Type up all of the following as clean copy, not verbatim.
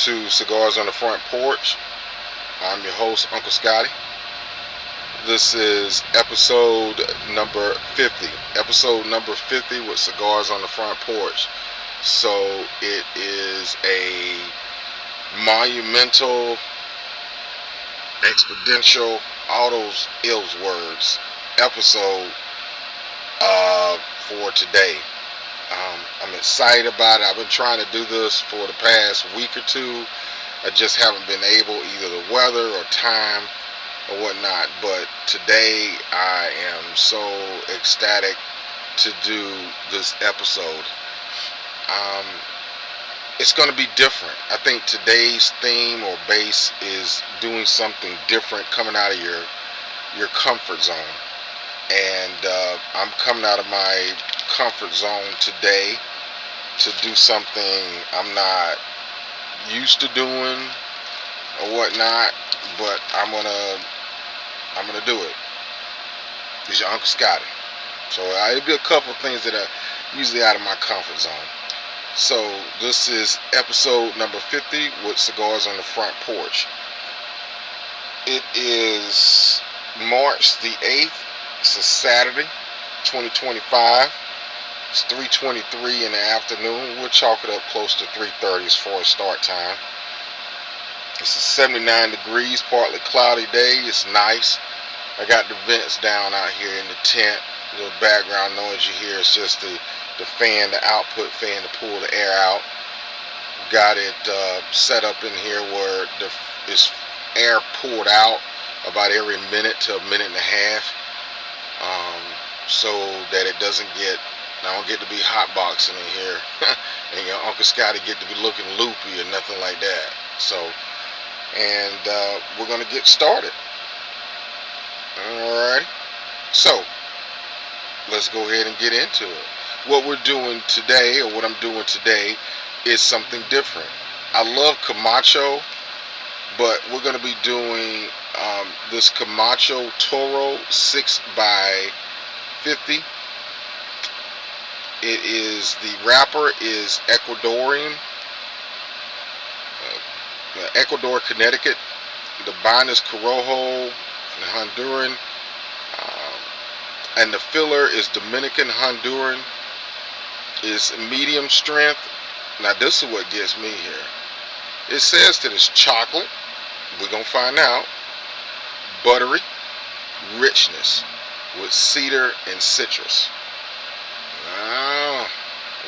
to Cigars on the Front Porch. I'm your host, Uncle Scotty. This is episode number 50. Episode number 50 with Cigars on the Front Porch. So it is a monumental, exponential, all those ills words episode for today. I'm excited about it. I've been trying to do this for the past week or two. I just haven't been able, either the weather or time or whatnot. But today I am so ecstatic to do this episode. It's going to be different. I think today's theme or base is doing something different, coming out of your comfort zone. And I'm coming out of my comfort zone today to do something I'm not used to doing or whatnot, but I'm gonna do it. It's your Uncle Scotty. So it'll be a couple of things that are usually out of my comfort zone. So this is episode number 50 with Cigars on the Front Porch. It is March the 8th. It's a Saturday, 2025. It's 3:23 in the afternoon. We'll chalk it up close to 3:30 as far as start time. It's a 79 degrees, partly cloudy day. It's nice. I got the vents down out here in the tent. The background noise you hear is just the fan, the output fan to pull the air out. Got it set up in here where it's air pulled out about every minute to a minute and a half. So that it doesn't get, I don't get to be hotboxing in here and your Uncle Scotty get to be looking loopy or nothing like that. So, and we're going to get started. Alright, so let's go ahead and get into it. What we're doing today, or what I'm doing today, is something different. I love Camacho, but we're going to be doing this Camacho Toro 6x50. It is, the wrapper is Ecuadorian, Ecuador, Connecticut. The bind is Corojo, Honduran, and the filler is Dominican Honduran. Is medium strength. Now this is what gets me here. It says that it's chocolate. We're gonna find out. Buttery richness with cedar and citrus.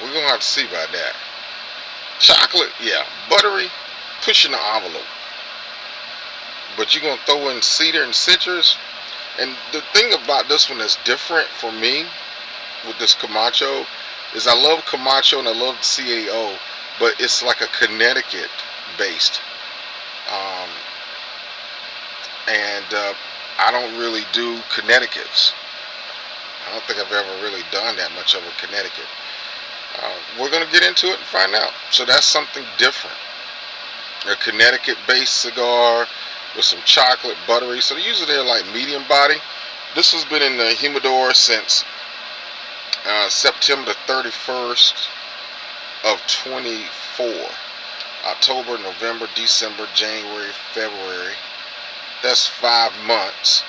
We're gonna have to see about that. Chocolate, yeah. Buttery, pushing the envelope. But you're gonna throw in cedar and citrus. And the thing about this one that's different for me with this Camacho is I love Camacho and I love CAO, but it's like a Connecticut based. And I don't really do Connecticut's. I don't think I've ever really done that much of a Connecticut. We're going to get into it and find out. So that's something different. A Connecticut based cigar with some chocolate, buttery. So usually they're like medium body. This has been in the humidor since September the 31st of 24. October, November, December, January, February. That's 5 months.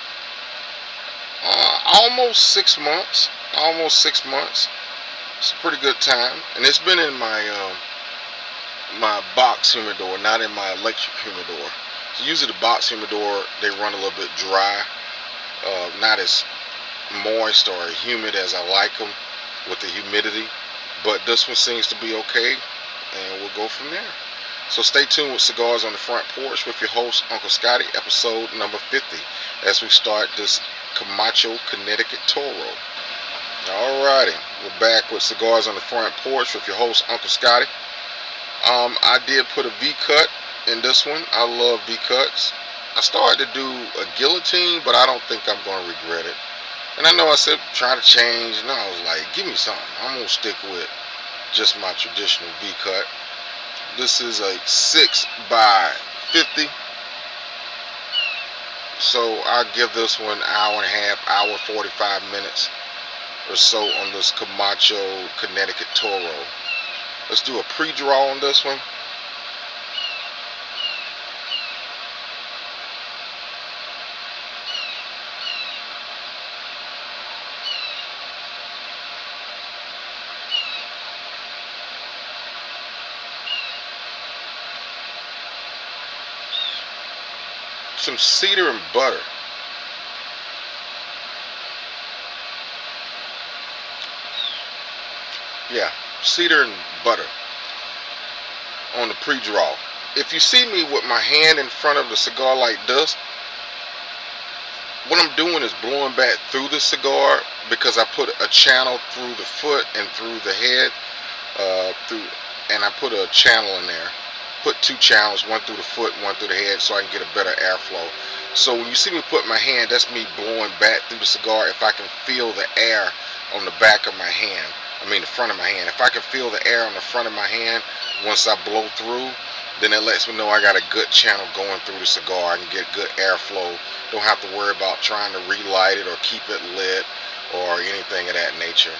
Almost 6 months. Almost 6 months. It's a pretty good time. And it's been in my my box humidor, not in my electric humidor. So usually the box humidor, they run a little bit dry. Not as moist or humid as I like them with the humidity. But this one seems to be okay. And we'll go from there. So stay tuned with Cigars on the Front Porch with your host, Uncle Scotty, episode number 50, as we start this Camacho, Connecticut Toro. Alrighty, we're back with Cigars on the Front Porch with your host, Uncle Scotty. I did put a V-cut in this one. I love V-cuts. I started to do a guillotine, but I don't think I'm going to regret it. And I know I said try to change, and I was like, give me something. I'm going to stick with just my traditional V-cut. This is a 6x50. So I'll give this one an hour and a half, hour 45 minutes or so on this Camacho Connecticut Toro. Let's do a pre-draw on this one. some cedar and butter. Yeah, cedar and butter on the pre-draw. If you see me with my hand in front of the cigar like this, what I'm doing is blowing back through the cigar because I put a channel through the foot and through the head, and I put a channel in there. Put two channels, one through the foot, one through the head, so I can get a better airflow. So when you see me put my hand, that's me blowing back through the cigar. If I can feel the air on the back of my hand, the front of my hand. If I can feel the air on the front of my hand once I blow through, then it lets me know I got a good channel going through the cigar. I can get good airflow. Don't have to worry about trying to relight it or keep it lit or anything of that nature.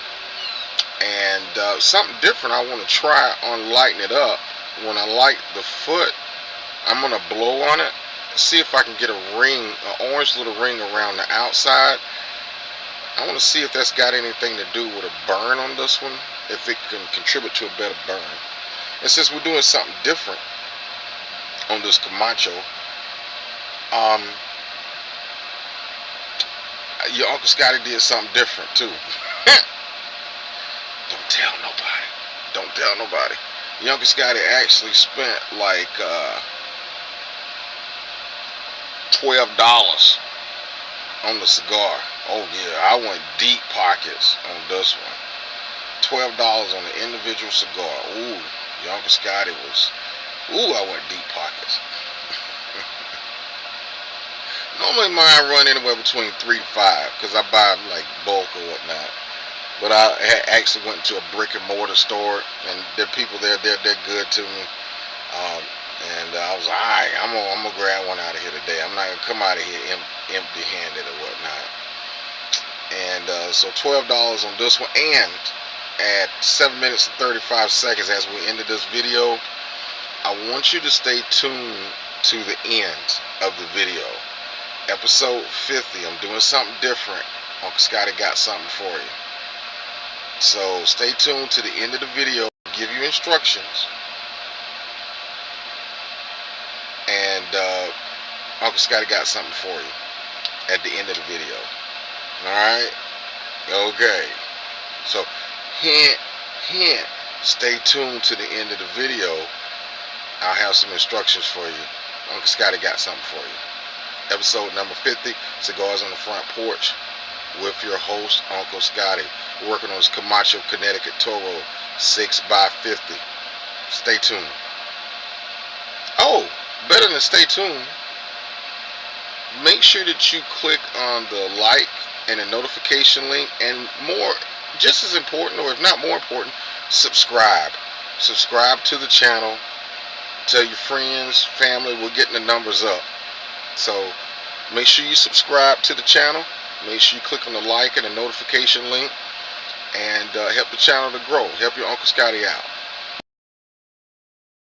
And something different I want to try on lighting it up. When I light the foot, I'm going to blow on it, see if I can get a ring, an orange little ring around the outside. I want to see if that's got anything to do with a burn on this one, if it can contribute to a better burn. And since we're doing something different on this Camacho, your Uncle Scotty did something different too. Don't tell nobody. Don't tell nobody. Your Uncle Scotty actually spent like $12 on the cigar. Oh yeah, I went deep pockets on this one. $12 on the individual cigar. Ooh, your Uncle Scotty was. Ooh, I went deep pockets. Normally mine run anywhere between 3 to 5 because I buy them like bulk or whatnot. But I actually went to a brick and mortar store, and there are people there. They're good to me. And I was like, all right, I'm gonna grab one out of here today. I'm not gonna come out of here empty-handed or whatnot. And so $12 on this one. And at 7 minutes and 35 seconds, as we ended this video, I want you to stay tuned to the end of the video. Episode 50. I'm doing something different. Uncle Scotty got something for you. So stay tuned to the end of the video. I'll give you instructions. And Uncle Scotty got something for you at the end of the video. Alright? Okay. So hint, stay tuned to the end of the video. I'll have some instructions for you. Uncle Scotty got something for you. Episode number 50, Cigars on the Front Porch, with your host, Uncle Scotty. We're working on this Camacho, Connecticut Toro 6x50. Stay tuned. Oh, better than stay tuned, make sure that you click on the like and the notification link, and more, just as important, or if not more important, subscribe. Subscribe to the channel. Tell your friends, family. We're getting the numbers up. So make sure you subscribe to the channel. Make sure you click on the like and the notification link, and help the channel to grow. Help your Uncle Scotty out.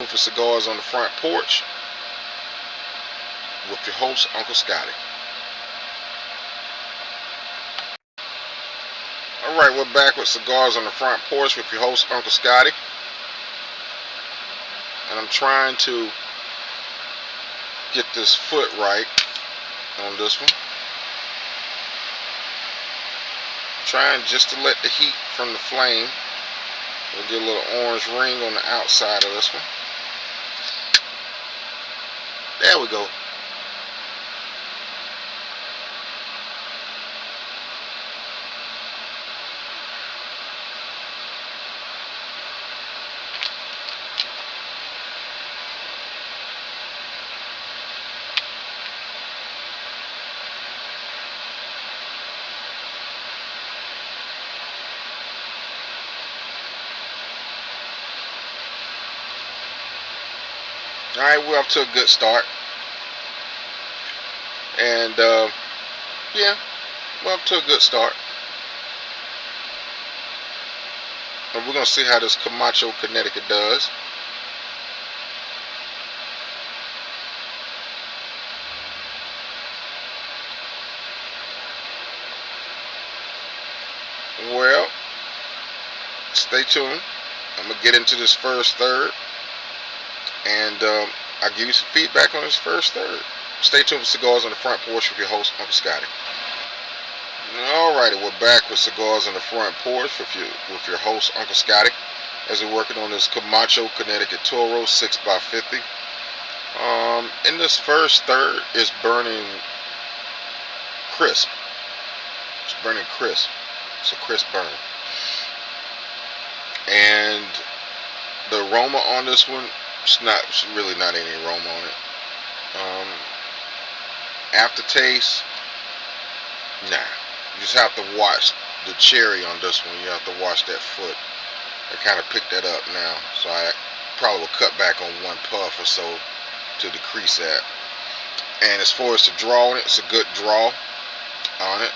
For Cigars on the Front Porch with your host, Uncle Scotty. Alright, we're back with Cigars on the Front Porch with your host, Uncle Scotty. And I'm trying to get this foot right on this one. Trying just to let the heat from the flame. We'll get a little orange ring on the outside of this one. There we go. Alright, we're off to a good start. And, yeah, we're off to a good start. And we're going to see how this Camacho, Connecticut does. Well, stay tuned. I'm going to get into this first third. And I'll give you some feedback on this first third. Stay tuned for Cigars on the Front Porch with your host, Uncle Scotty. Alrighty, we're back with Cigars on the Front Porch with your host, Uncle Scotty, as we're working on this Camacho Connecticut Toro 6x50. In this first third, it's burning crisp. It's burning crisp. It's a crisp burn. And the aroma on this one, it's really not any aroma on it. Aftertaste, nah. You just have to watch the cherry on this one. You have to watch that foot. I kind of picked that up now, so I probably will cut back on one puff or so to decrease that. And as far as the draw on it, it's a good draw on it.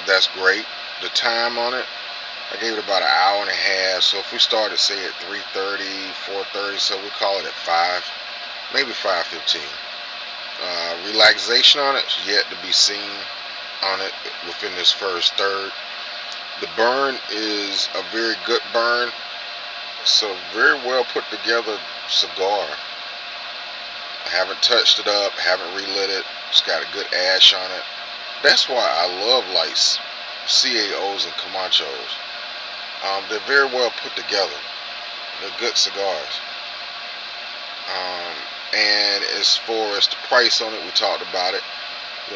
That's great. The time on it, I gave it about an hour and a half. So if we started, say, at 3:30, 4:30, so we call it at 5, maybe 5:15. Relaxation on it is yet to be seen on it within this first third. The burn is a very good burn. It's a very well put together cigar. I haven't touched it up, haven't relit it. It's got a good ash on it. That's why I love like CAOs and Camachos. They're very well put together. They're good cigars. And as far as the price on it, we talked about it.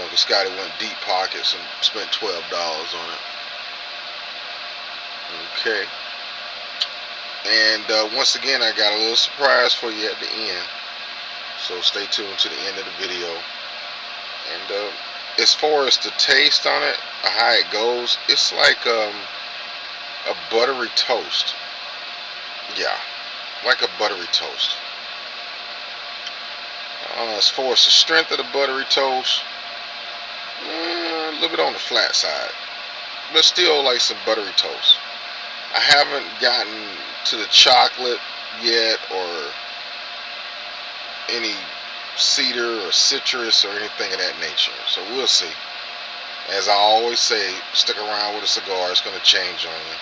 Uncle Scotty went deep pockets and spent $12 on it. Okay. And once again, I got a little surprise for you at the end. So stay tuned to the end of the video. And as far as the taste on it, how it goes, it's like a buttery toast. Yeah, like a buttery toast. As far as the strength of the buttery toast, a little bit on the flat side, but still like some buttery toast. I haven't gotten to the chocolate yet, or any cedar or citrus or anything of that nature, so we'll see. As I always say, stick around with a cigar, it's going to change on you.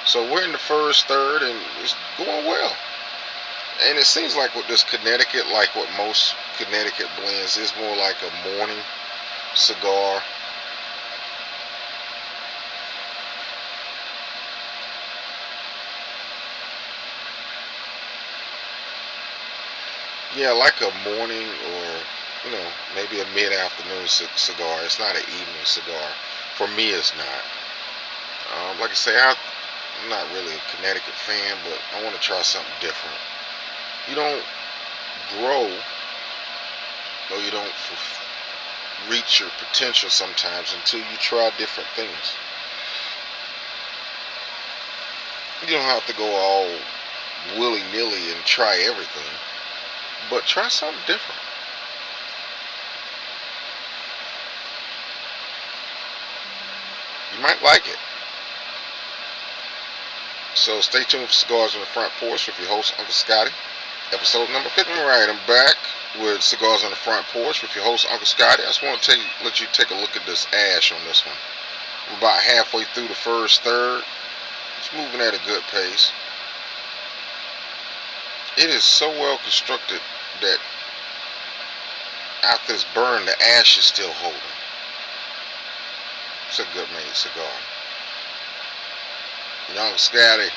So we're in the first third and it's going well. And it seems like with this Connecticut, like what most Connecticut blends, is more like a morning cigar. Yeah, like a morning, or maybe a mid-afternoon cigar. It's not an evening cigar. For me, it's not. Like I say, I'm not really a Connecticut fan, but I want to try something different. You don't grow, or you don't reach your potential sometimes until you try different things. You don't have to go all willy-nilly and try everything, but try something different. You might like it. So stay tuned for Cigars on the Front Porch with your host, Uncle Scotty. Episode number 50. Alright, I'm back with Cigars on the Front Porch with your host, Uncle Scotty. I just want to let you take a look at this ash on this one. I'm about halfway through the first third. It's moving at a good pace. It is so well constructed that after it's burned, the ash is still holding. It's a good made cigar. Uncle Scotty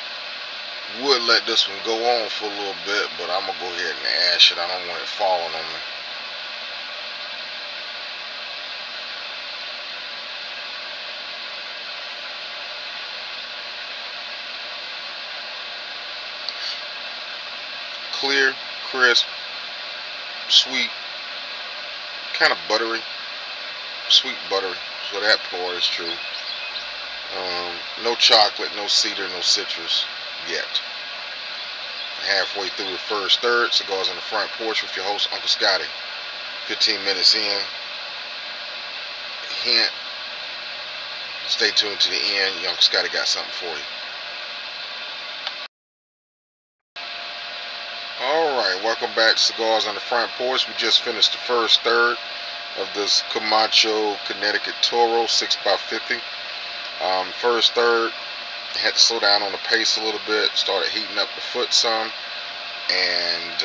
would let this one go on for a little bit, but I'm going to go ahead and ash it. I don't want it falling on me. Clear, crisp, sweet, kind of buttery, sweet buttery, so that part is true. No chocolate, no cedar, no citrus yet. Halfway through the first third, Cigars on the Front Porch with your host, Uncle Scotty. 15 minutes in. Hint. Stay tuned to the end. Uncle Scotty got something for you. Alright, welcome back to Cigars on the Front Porch. We just finished the first third of this Camacho Connecticut Toro 6x50. First third, had to slow down on the pace a little bit, started heating up the foot some, and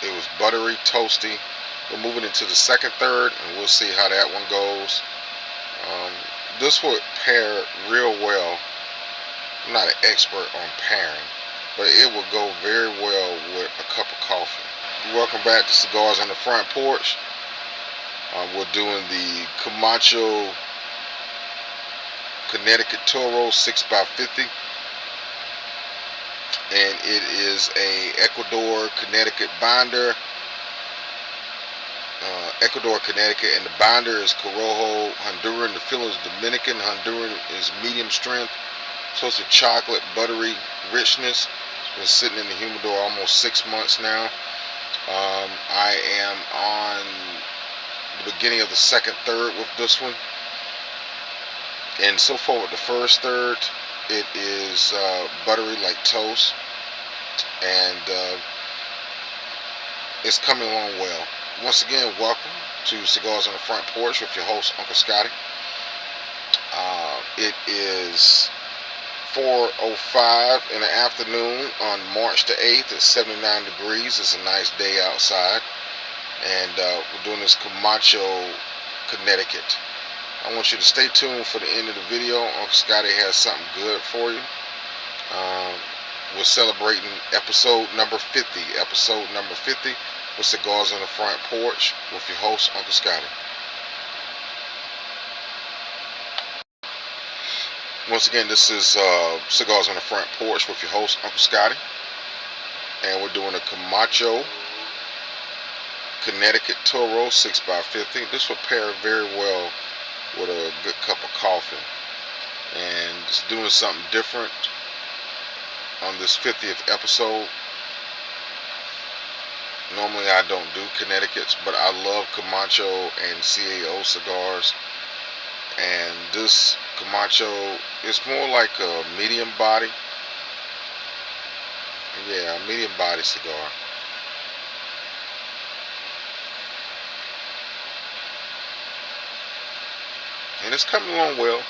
it was buttery, toasty, We're moving into the second third, and we'll see how that one goes. Um, this would pair real well. I'm not an expert on pairing, but it would go very well with a cup of coffee. Welcome back to Cigars on the Front Porch. We're doing the Camacho Connecticut Toro 6x50, and it is a Ecuador Connecticut binder. Ecuador Connecticut, and the binder is Corojo Honduran. The filler is Dominican. Honduran is medium strength. So it's a chocolate buttery richness. It's been sitting in the humidor almost 6 months now. I am on the beginning of the second third with this one, and so far with the first third, it is buttery like toast, and it's coming along well. Once again, welcome to Cigars on the Front Porch with your host, Uncle Scotty. It is 4:05 in the afternoon on March the 8th. It's 79 degrees. It's a nice day outside, and we're doing this Camacho Connecticut. I want you to stay tuned for the end of the video. Uncle Scotty has something good for you. We're celebrating episode number 50. Episode number 50 with Cigars on the Front Porch with your host, Uncle Scotty. Once again, this is Cigars on the Front Porch with your host, Uncle Scotty. And we're doing a Camacho Connecticut Toro 6x50. This will pair very well with a good cup of coffee. And it's doing something different on this 50th episode. Normally I don't do Connecticut's, but I love Camacho and CAO cigars. And this Camacho is more like a medium body. Yeah, a medium body cigar. And it's coming along well.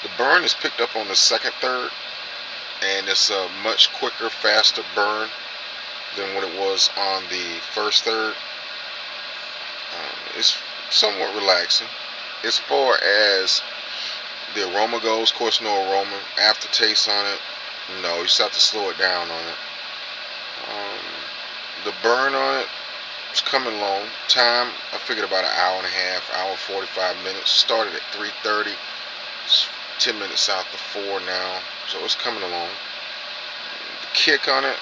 The burn is picked up on the second third, and it's a much quicker, faster burn than what it was on the first third. It's somewhat relaxing. As far as the aroma goes, of course, no aroma. Aftertaste on it, no. You just have to slow it down on it. The burn on it is coming along. Time, I figured about an hour and a half, hour 45 minutes. Started at 3:30. It's 10 minutes after 4 now, so it's coming along. The kick on it,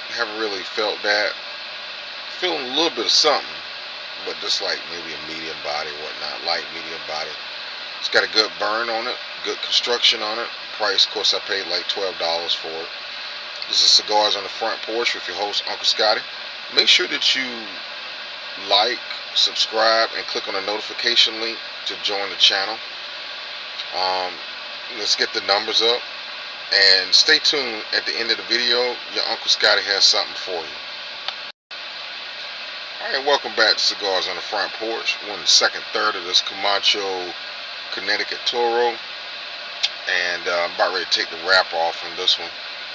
haven't really felt that. Feeling a little bit of something, but just like maybe a medium body or whatnot, light medium body. It's got a good burn on it, good construction on it. Price, of course, I paid like $12 for it. This is Cigars on the Front Porch with your host, Uncle Scotty. Make sure that you like, subscribe, and click on the notification link to join the channel. Let's get the numbers up. And stay tuned at the end of the video. Your Uncle Scotty has something for you. Alright, welcome back to Cigars on the Front Porch. We're in the second third of this Camacho Connecticut Toro. And I'm about ready to take the wrap off on this one.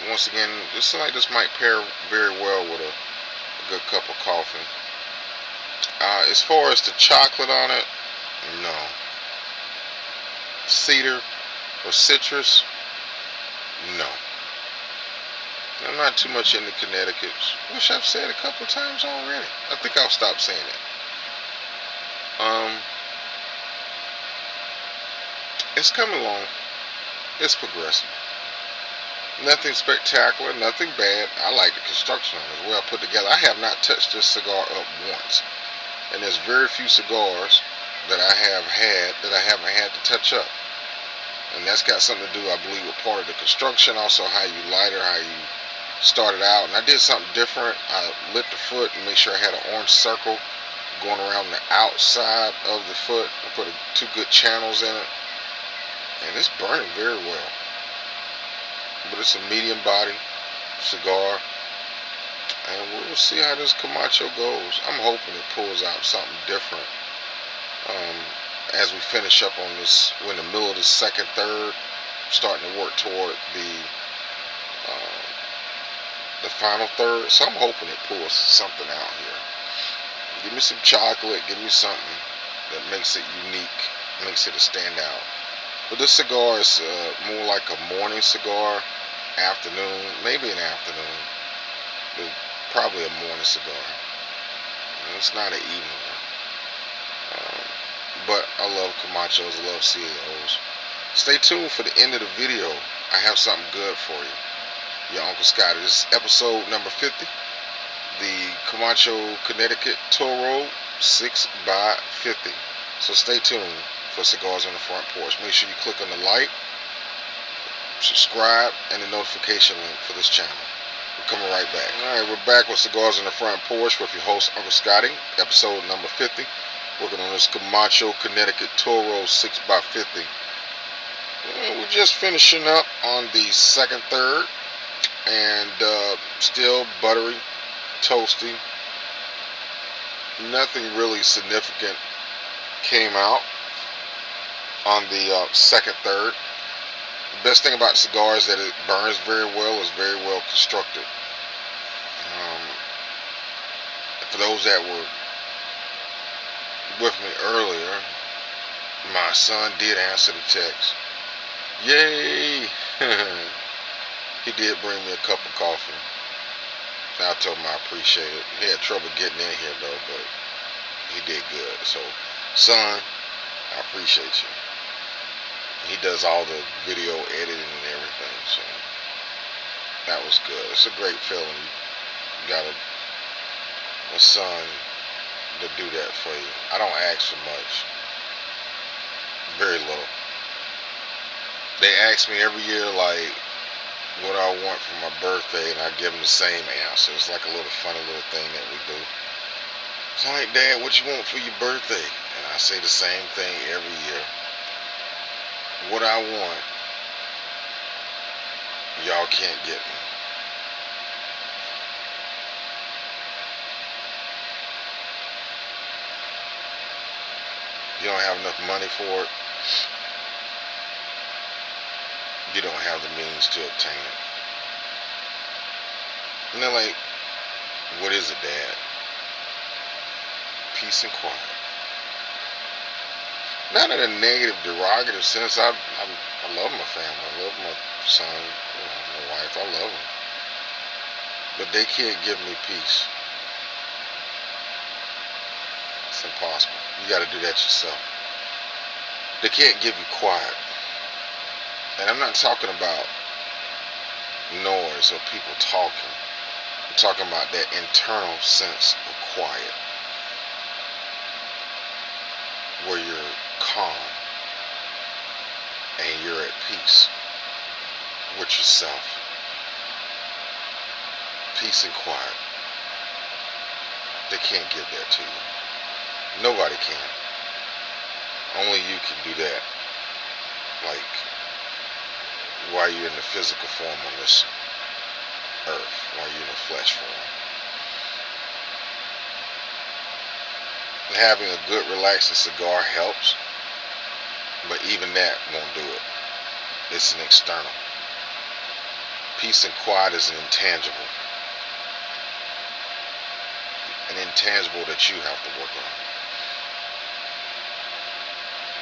Once again, this seems like this might pair very well with a good cup of coffee. As far as the chocolate on it, no. Cedar or citrus, no. I'm not too much into Connecticut's, which I've said a couple of times already. I think I'll stop saying it. It's coming along. It's progressing. Nothing spectacular, nothing bad. I like the construction on it. It's well put together. I have not touched this cigar up once. And there's very few cigars that I have had that I haven't had to touch up. And that's got something to do, I believe, with part of the construction, also how you light it, how you start it out. And I did something different. I lit the foot and made sure I had an orange circle going around the outside of the foot. I put two good channels in it. And it's burning very well. But it's a medium body cigar. And we'll see how this Camacho goes. I'm hoping it pulls out something different. As we finish up on this, we're in the middle of the second third, starting to work toward the final third. So I'm hoping it pulls something out here. Give me some chocolate. Give me something that makes it unique, makes it a standout. But this cigar is more like a morning cigar, afternoon, maybe an afternoon, but probably a morning cigar. It's not an evening one. But I love Camachos, I love CAOs. Stay tuned for the end of the video. I have something good for you. Your Uncle Scotty. This is episode number 50. The Camacho, Connecticut Toro 6x50. So stay tuned for Cigars on the Front Porch. Make sure you click on the like, subscribe, and the notification link for this channel. We're coming right back. Alright, we're back with Cigars on the Front Porch with your host, Uncle Scotty. Episode number 50. Working on this Camacho, Connecticut Toro 6x50. We're just finishing up on the second third. And still buttery, toasty. Nothing really significant came out on the second third. The best thing about the cigar is that it burns very well, is very well constructed. For those that were with me earlier, my son did answer the text. Yay! He did bring me a cup of coffee. I told him I appreciate it. He had trouble getting in here though, but he did good. So, son, I appreciate you. He does all the video editing and everything, so that was good. It's a great feeling. You got a son to do that for you. I don't ask for much. Very little. They ask me every year, like, what I want for my birthday, and I give them the same answer. It's like a little funny little thing that we do. It's like, Dad, what you want for your birthday? And I say the same thing every year. What I want, y'all can't get me. You don't have enough money for it. You don't have the means to obtain it. And they're like, what is it, Dad? Peace and quiet. Not in a negative, derogative sense. I love my family. I love my son, my wife. I love them. But they can't give me peace. It's impossible. You got to do that yourself. They can't give you quiet. And I'm not talking about noise or people talking. I'm talking about that internal sense of quiet, where you're calm and you're at peace with yourself. Peace and quiet. They can't give that to you. Nobody can. Only you can do that. Like, while you're in the physical form on this earth, while you're in the flesh form. Having a good relaxing cigar helps, but even that won't do it. It's an external. Peace and quiet is an intangible. An intangible that you have to work on.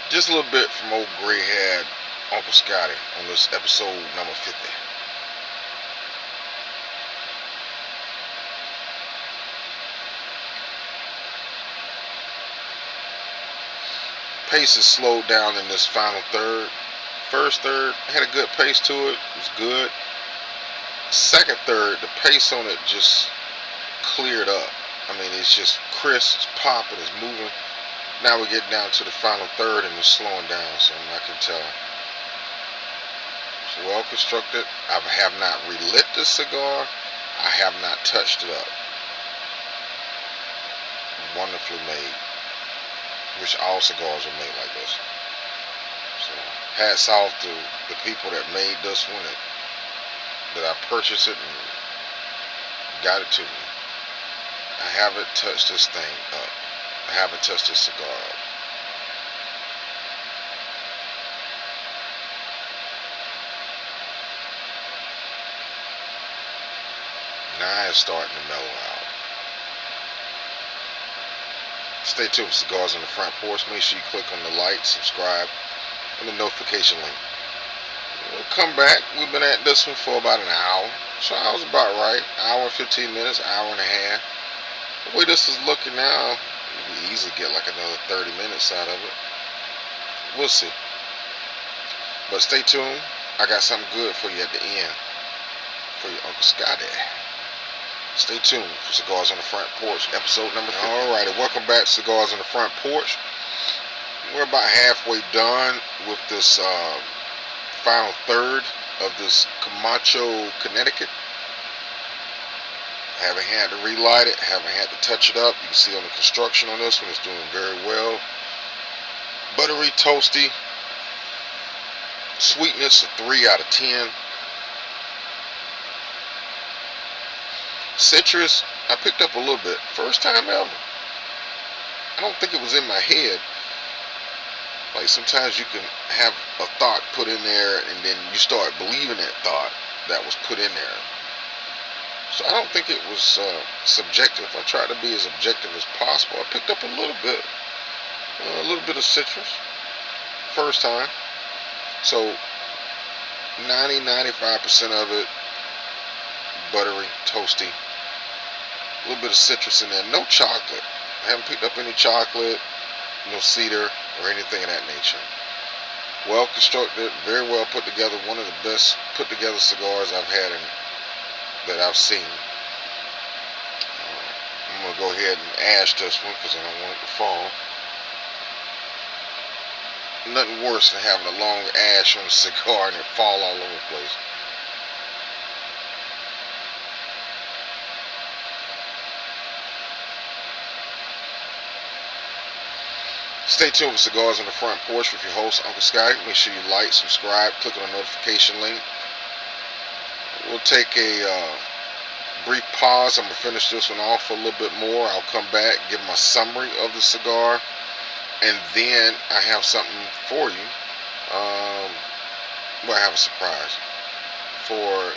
Just a little bit from old gray-haired Uncle Scotty on this episode number 50. Pace is slowed down in this final third. First third had a good pace to it. It was good. Second third, the pace on it just cleared up. I mean, it's just crisp, it's popping, it's moving. Now we get down to the final third and it's slowing down, so I can tell. It's well constructed. I have not relit this cigar. I have not touched it up. Wonderfully made. Which all cigars are made like this. So hats off to the people that made this one, that I purchased it and got it to me. I haven't touched this thing up. I haven't touched this cigar up. Now it's starting to mellow out. Stay tuned for Cigars on the Front Porch. Make sure you click on the like, subscribe, and the notification link. We'll come back. We've been at this one for about an hour. So I was about right. Hour and 15 minutes, hour and a half. The way this is looking now, you can easily get like another 30 minutes out of it. We'll see. But stay tuned. I got something good for you at the end. For your Uncle Scotty. Stay tuned for Cigars on the Front Porch, episode number 50. Alrighty, welcome back to Cigars on the Front Porch. We're about halfway done with this final third of this Camacho, Connecticut. Haven't had to relight it, haven't had to touch it up. You can see on the construction on this one, it's doing very well. Buttery, toasty, sweetness a 3 out of 10. Citrus, I picked up a little bit. First time ever. I don't think it was in my head. Like sometimes you can have a thought put in there and then you start believing that thought that was put in there. So I don't think it was subjective. I tried to be as objective as possible. I picked up a little bit of citrus. First time. So 90-95% of it buttery, toasty. A little bit of citrus in there. No chocolate. I haven't picked up any chocolate, no cedar, or anything of that nature. Well constructed, very well put together. One of the best put together cigars I've had that I've seen. I'm going to go ahead and ash this one because I don't want it to fall. Nothing worse than having a long ash on a cigar and it fall all over the place. Stay tuned with Cigars on the Front Porch with your host, Uncle Scotty. Make sure you like, subscribe, click on the notification link. We'll take a brief pause. I'm going to finish this one off a little bit more. I'll come back, give my summary of the cigar, and then I have something for you. I have a surprise for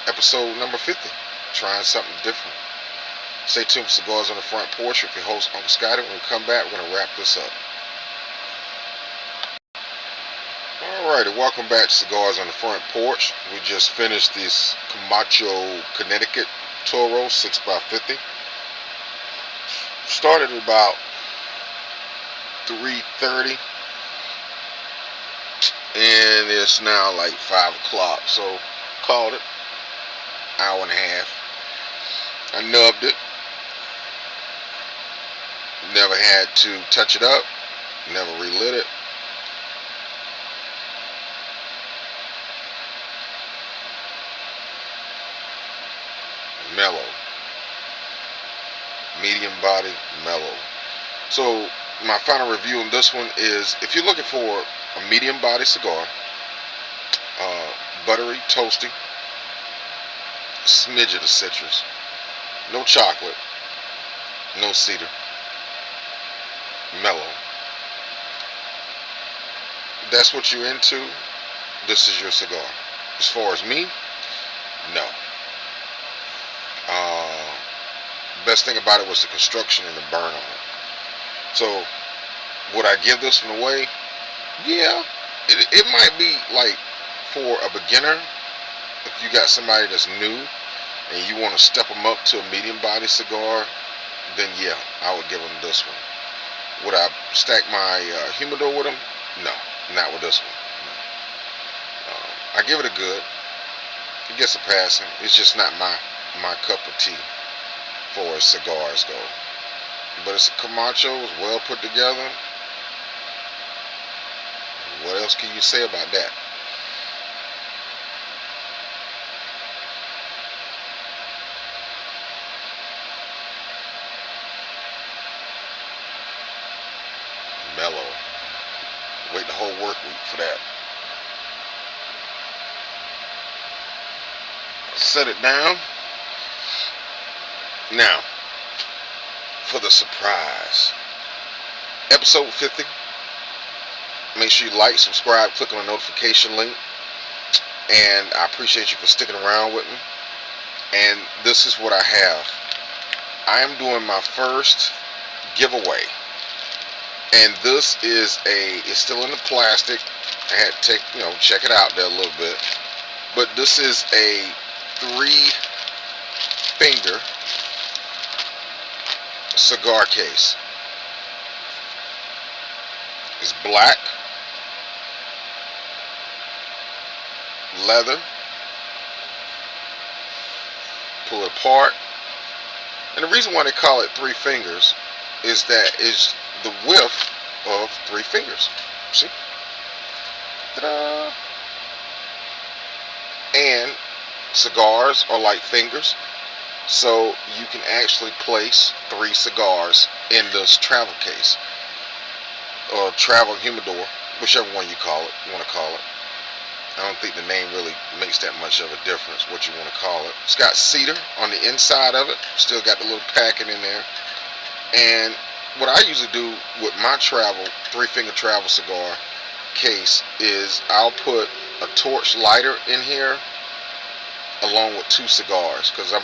episode number 50. Trying something different. Stay tuned for Cigars on the Front Porch with your host, Uncle Scotty. When we come back, we're going to wrap this up. Alrighty, welcome back to Cigars on the Front Porch. We just finished this Camacho, Connecticut Toro 6x50. Started at about 3:30. And it's now like 5 o'clock. So, called it. Hour and a half. I nubbed it. Never had to touch it up. Never relit it. Mellow. Medium body, mellow. So my final review on this one is, if you're looking for a medium body cigar, buttery, toasty, smidget of citrus, no chocolate, no cedar, mellow. That's what you're into, this is your cigar. As far as me, no. Best thing about it was the construction and the burn on it. So, would I give this one away? Yeah. It might be like for a beginner, if you got somebody that's new and you want to step them up to a medium body cigar, then yeah, I would give them this one. Would I stack my humidor with them? No, not with this one. No. I give it a good. It gets a passing. It's just not my cup of tea for as cigars go. But it's a Camacho, it's well put together. What else can you say about that? Mellow. Wait the whole work week for that. Set it down. Now, for the surprise. Episode 50. Make sure you like, subscribe, click on the notification link. And I appreciate you for sticking around with me. And this is what I have. I am doing my first giveaway. And this is it's still in the plastic. I had to take, check it out there a little bit. But this is a 3-finger cigar case. It's black, leather. Pull it apart. And the reason why they call it 3 fingers is that is the width of 3 fingers. See? Ta-da! And cigars are like fingers, so you can actually place 3 cigars in this travel case or travel humidor, whichever one you want to call it. I don't think the name really makes that much of a difference what you want to call it. It's got cedar on the inside of it. Still got the little packet in there. And what I usually do with my 3-finger travel cigar case is I'll put a torch lighter in here along with 2 cigars, because I'm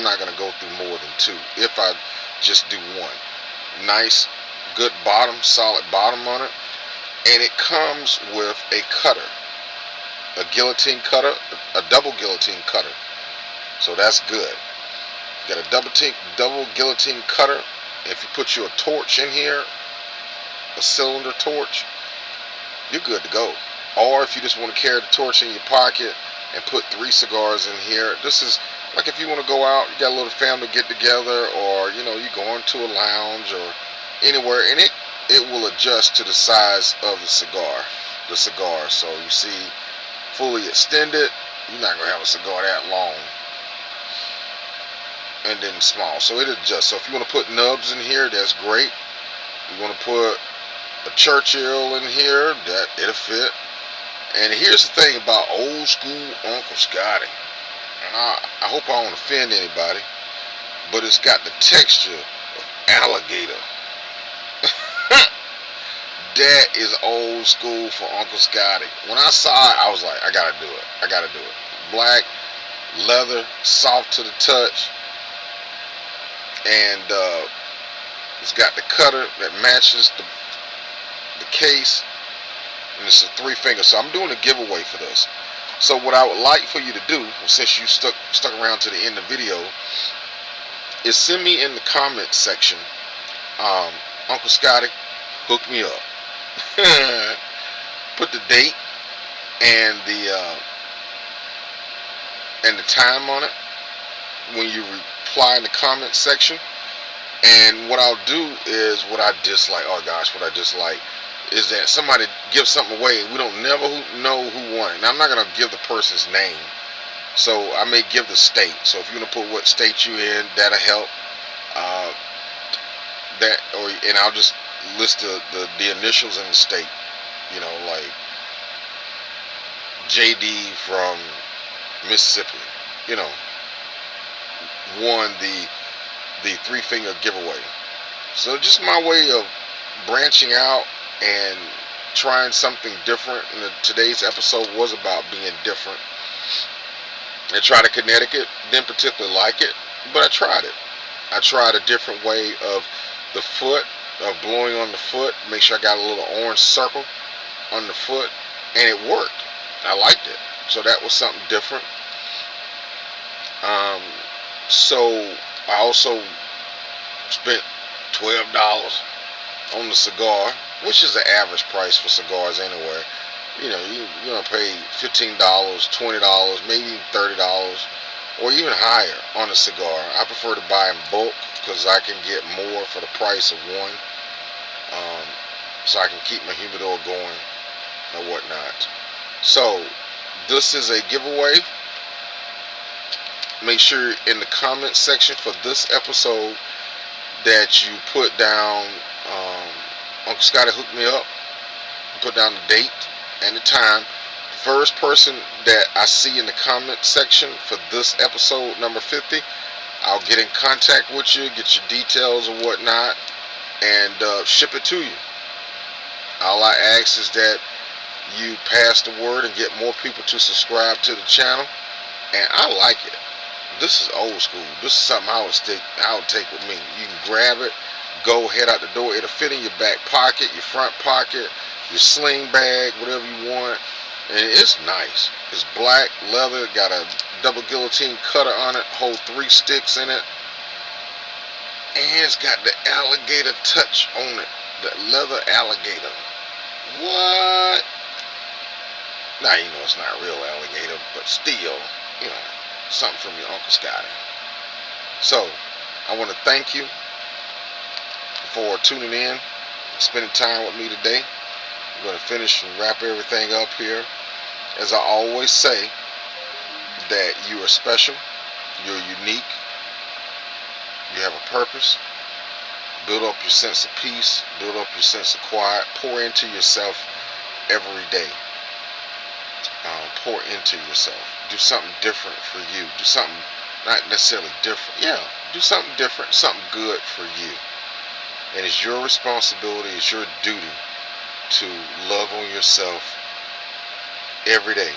not going to go through more than 2 if I just do one. Nice, good bottom, solid bottom on it. And it comes with a cutter. A guillotine cutter, a double guillotine cutter. So that's good. You got a double guillotine cutter. If you put you a torch in here, a cylinder torch, you're good to go. Or if you just want to carry the torch in your pocket and put 3 cigars in here, this is like if you want to go out, you got a little family get together, or you going to a lounge or anywhere, and it will adjust to the size of the cigar. So you see, fully extended, you're not going to have a cigar that long, and then small, so it adjusts. So if you want to put nubs in here, that's great. You want to put a Churchill in here, that it'll fit. And here's the thing about old school Uncle Scotty, and I hope I don't offend anybody, but it's got the texture of alligator. That is old school for Uncle Scotty. When I saw it, I was like, I gotta do it. Black, leather, soft to the touch. And it's got the cutter that matches the case. And it's a 3-finger. So I'm doing a giveaway for this. So what I would like for you to do, since you stuck around to the end of the video, is send me in the comment section, Uncle Scotty, hook me up. Put the date and the time on it when you reply in the comment section. And what I'll do is what I dislike is that somebody gives something away and we don't never know who won it. Now I'm not going to give the person's name, so I may give the state. So if you're going to put what state you in, that'll help. And I'll just list the initials in the state, like JD from Mississippi, won the 3-finger giveaway. So just my way of branching out and trying something different. And today's episode was about being different. I tried a Connecticut, didn't particularly like it, but I tried it. I tried a different way of the foot, of blowing on the foot, make sure I got a little orange circle on the foot, and it worked. I liked it. So that was something different. So I also spent $12 on the cigar, which is the average price for cigars anywhere. You're going to pay $15, $20, maybe even $30, or even higher on a cigar. I prefer to buy in bulk because I can get more for the price of one. So I can keep my humidor going or whatnot. So this is a giveaway. Make sure in the comment section for this episode that you put down Uncle Scotty hooked me up. Put down the date and the time. First person that I see in the comment section for this episode number 50, I'll get in contact with you, get your details and whatnot, and ship it to you. All I ask is that you pass the word and get more people to subscribe to the channel. And I like it. This is old school. This is something I would take with me. You can grab it, go head out the door. It'll fit in your back pocket, your front pocket, your sling bag, whatever you want. And it's nice. It's black leather, got a double guillotine cutter on it, hold 3 sticks in it. And it's got the alligator touch on it. The leather alligator. What? Now, you know it's not real alligator, but still, you know, something from your Uncle Scotty. So, I want to thank you for tuning in, spending time with me today. I'm going to finish and wrap everything up here. As I always say, that you are special, you're unique, you have a purpose. Build up your sense of peace, build up your sense of quiet, pour into yourself every day. Pour into yourself. Do something different for you. Do something not necessarily different. Yeah, do something different, something good for you. And it's your responsibility, it's your duty to love on yourself every day.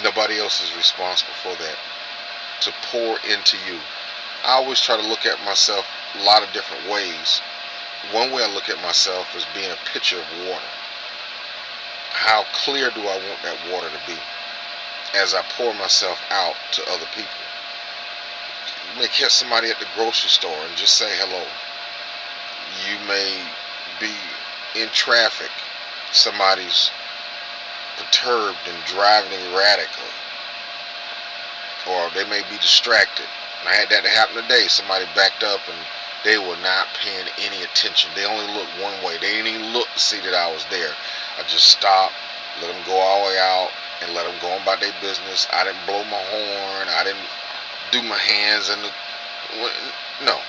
Nobody else is responsible for that. To pour into you. I always try to look at myself a lot of different ways. One way I look at myself is being a pitcher of water. How clear do I want that water to be as I pour myself out to other people? You may catch somebody at the grocery store and just say hello. You may be in traffic. Somebody's perturbed and driving erratically. Or they may be distracted. I had that happen today. Somebody backed up and they were not paying any attention. They only looked one way. They didn't even look to see that I was there. I just stopped, let them go all the way out, and let them go on about their business. I didn't blow my horn. I didn't do my hands in the... No.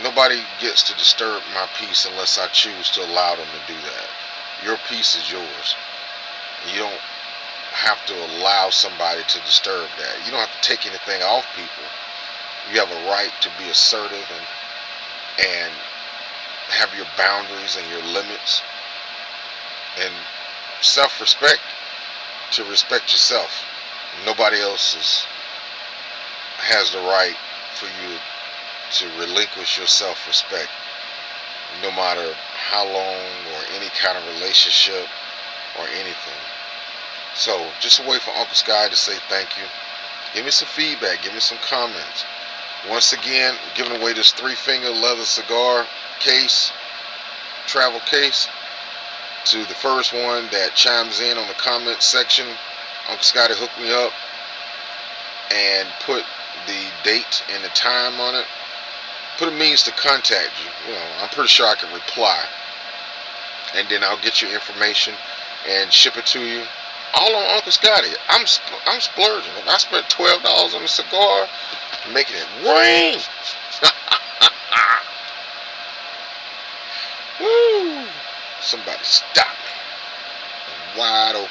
Nobody gets to disturb my peace unless I choose to allow them to do that. Your peace is yours. You don't have to allow somebody to disturb that. You don't have to take anything off people. You have a right to be assertive and have your boundaries and your limits. And self-respect, to respect yourself. Nobody else has the right for you to relinquish your self-respect, no matter how long or any kind of relationship or anything. So, just a way for Uncle Sky to say thank you. Give me some feedback, give me some comments. Once again, giving away this 3-finger leather cigar case, travel case, to the first one that chimes in on the comment section. Uncle Scotty hooked me up and put the date and the time on it. Put a means to contact you. You know, I'm pretty sure I can reply, and then I'll get your information and ship it to you. All on Uncle Scotty. I'm splurging. I spent $12 on a cigar, making it rain. Woo! Somebody stop me. I'm wide open.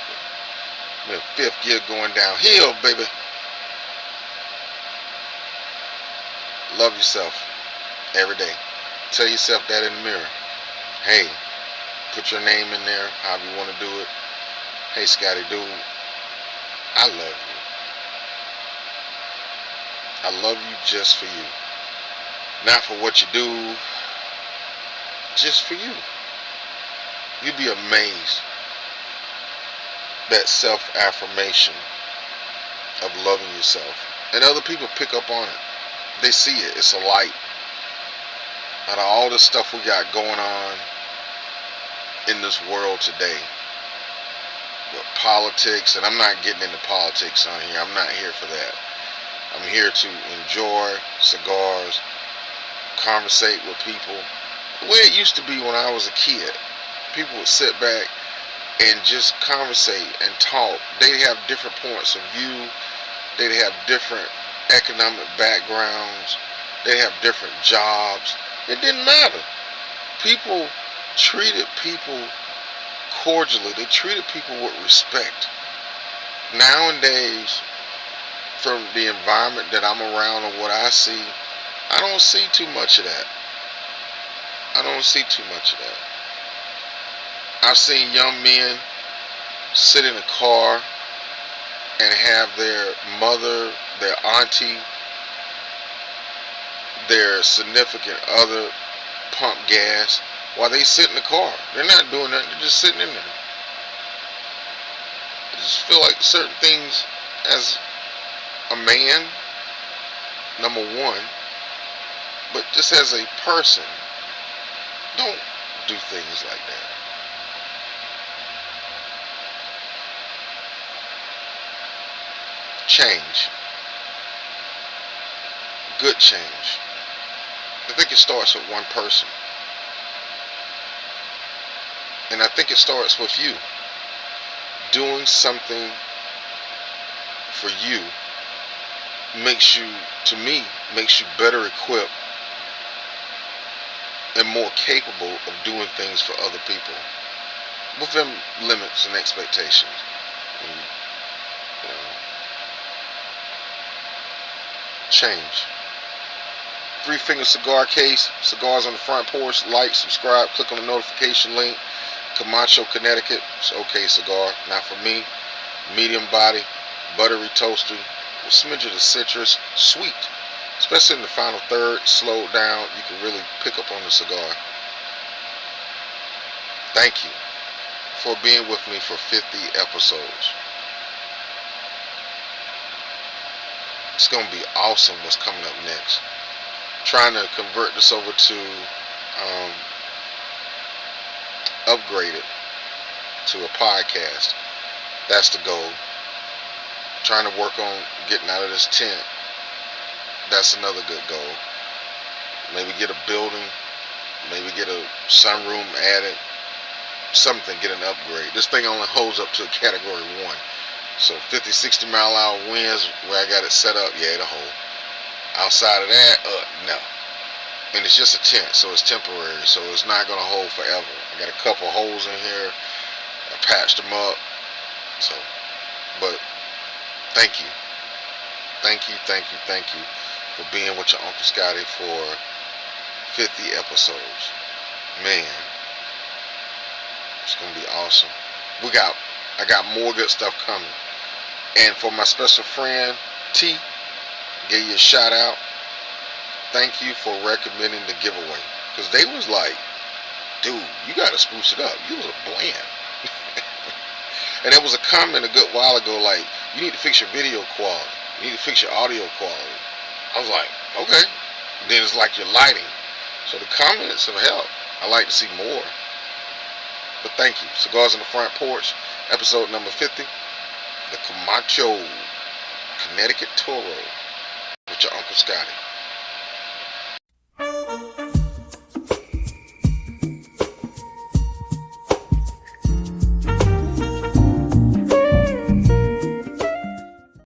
I'm in 5th gear going downhill, baby. Love yourself every day. Tell yourself that in the mirror. Hey, put your name in there, however you want to do it. Hey, Scotty dude, I love you. I love you just for you. Not for what you do, just for you. You'd be amazed. That self-affirmation of loving yourself. And other people pick up on it. They see it. It's a light. Out of all the stuff we got going on in this world today, with politics, and I'm not getting into politics on here. I'm not here for that. I'm here to enjoy cigars, conversate with people. The way it used to be when I was a kid. People would sit back and just conversate and talk. They'd have different points of view. They'd have different economic backgrounds. They'd have different jobs. It didn't matter. People treated people cordially. They treated people with respect. Nowadays, from the environment that I'm around and what I see, I don't see too much of that. I don't see too much of that. I've seen young men sit in a car and have their mother, their auntie, their significant other pump gas while they sit in the car. They're not doing nothing. They're just sitting in there. I just feel like certain things as a man, number one, but just as a person, don't do things like that. Change. Good change. I think it starts with one person. And I think it starts with you. Doing something for you makes you, to me, makes you better equipped and more capable of doing things for other people within limits and expectations. And, you know, change. 3-finger cigar case, cigars on the front porch. Like, subscribe, click on the notification link. Camacho, Connecticut. It's okay cigar, not for me. Medium body, buttery, toasty, with a smidge of the citrus, sweet. Especially in the final third, slowed down, you can really pick up on the cigar. Thank you for being with me for 50 episodes. It's going to be awesome what's coming up next. Trying to convert this over to upgrade it to a podcast. That's the goal. Trying to work on getting out of this tent. That's another good goal. Maybe get a building. Maybe get a sunroom added. Something, get an upgrade. This thing only holds up to a category 1. So 50, 60 mile an hour winds where I got it set up, yeah, it'll hold. Outside of that, no. And it's just a tent, so it's temporary, so it's not going to hold forever. I got a couple holes in here. I patched them up. So, but thank you. Thank you, thank you, thank you for being with your Uncle Scotty for 50 episodes. Man, it's going to be awesome. I got more good stuff coming. And for my special friend, T, gave you a shout out. Thank you for recommending the giveaway. Because they was like, dude, you got to spruce it up. You was a bland. And there was a comment a good while ago like, you need to fix your video quality. You need to fix your audio quality. I was like, okay. Then it's like your lighting. So the comments have helped. I like to see more. But thank you. Cigars on the Front Porch, episode number 50. The Camacho, Connecticut Toro with your Uncle Scotty.